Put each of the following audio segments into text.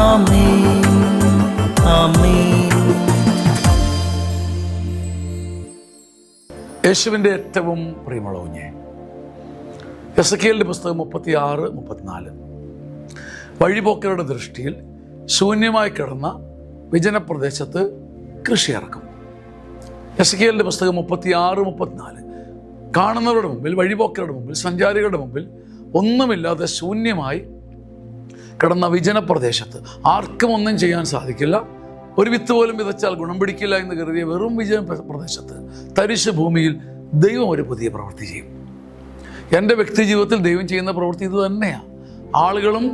ആമേൻ ആമേൻ. യേശുവിൻ്റെ ഏറ്റവും പ്രിയമുള്ള കുഞ്ഞെ, എസെക്കിയേലിന്റെ പുസ്തകം 36-34. വഴിപോക്കരുടെ ദൃഷ്ടിയിൽ ശൂന്യമായി കിടന്ന വിജനപ്രദേശത്ത് കൃഷി ഇറക്കും. എസെക്കിയേലിന്റെ പുസ്തകം 36-34. കാണുന്നവരുടെ മുമ്പിൽ, വഴിപോക്കരുടെ മുമ്പിൽ, സഞ്ചാരികളുടെ മുമ്പിൽ ഒന്നുമില്ലാതെ ശൂന്യമായി കിടന്ന വിജനപ്രദേശത്ത് ആർക്കും ഒന്നും ചെയ്യാൻ സാധിക്കില്ല, ഒരു വിത്ത് പോലും വിതച്ചാൽ ഗുണം പിടിക്കില്ല എന്ന് കരുതിയ വെറും വിജന പ്രദേശത്ത്, തരിശ് ഭൂമിയിൽ ദൈവം ഒരു പുതിയ പ്രവൃത്തി ചെയ്യും. എൻ്റെ വ്യക്തി ജീവിതത്തിൽ ദൈവം ചെയ്യുന്ന പ്രവൃത്തി ഇത് തന്നെയാണ്. ആളുകളും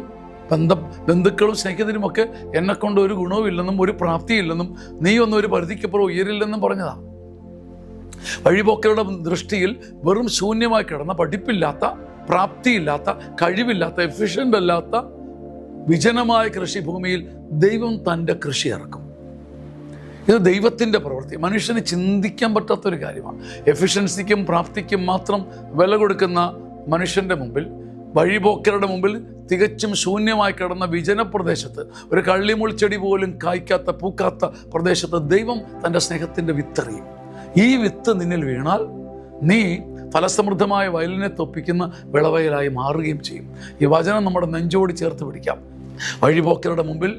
ബന്ധുക്കളും സ്നേഹിതരുമൊക്കെ എന്നെക്കൊണ്ട് ഒരു ഗുണവും ഇല്ലെന്നും ഒരു പ്രാപ്തിയില്ലെന്നും നീ ഒന്നും ഒരു പരിധിക്കപ്പുറം ഉയരില്ലെന്നും പറഞ്ഞതാണ്. വഴിപോക്കരുടെ ദൃഷ്ടിയിൽ വെറും ശൂന്യമായി കിടന്ന, പഠിപ്പില്ലാത്ത, പ്രാപ്തിയില്ലാത്ത, കഴിവില്ലാത്ത, എഫിഷ്യൻ്റ് അല്ലാത്ത വിജനമായ കൃഷിഭൂമിയിൽ ദൈവം തൻ്റെ കൃഷി ഇറക്കും. ഇത് ദൈവത്തിൻ്റെ പ്രവൃത്തി. മനുഷ്യന് ചിന്തിക്കാൻ പറ്റാത്തൊരു കാര്യമാണ്. എഫിഷ്യൻസിക്കും പ്രാപ്തിക്കും മാത്രം വില കൊടുക്കുന്ന മനുഷ്യൻ്റെ മുമ്പിൽ, വഴിപോക്കരുടെ മുമ്പിൽ തികച്ചും ശൂന്യമായി കിടന്ന വിജനപ്രദേശത്ത്, ഒരു കള്ളിമുൾച്ചെടി പോലും കായ്ക്കാത്ത, പൂക്കാത്ത പ്രദേശത്ത് ദൈവം തൻ്റെ സ്നേഹത്തിൻ്റെ വിത്തെറിയും. ഈ വിത്ത് നിന്നിൽ വീണാൽ നീ ഫലസമൃദ്ധമായ വയലിനെ തൊപ്പിക്കുന്ന വിളവയലായി മാറുകയും ചെയ്യും. ഈ വചനം നമ്മുടെ നെഞ്ചോട് ചേർത്ത് പിടിക്കാം. വഴിപോക്കരുടെ മുമ്പിൽ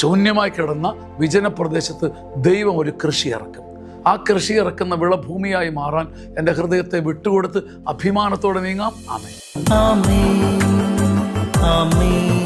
ശൂന്യമായി കിടന്ന വിജനപ്രദേശത്ത് ദൈവം ഒരു കൃഷി ഇറക്കും. ആ കൃഷി ഇറക്കുന്ന വിളഭൂമിയായി മാറാൻ എൻ്റെ ഹൃദയത്തെ വിട്ടുകൊടുത്ത് അഭിമാനത്തോടെ നീങ്ങാം. ആമേൻ ആമേൻ ആമേൻ.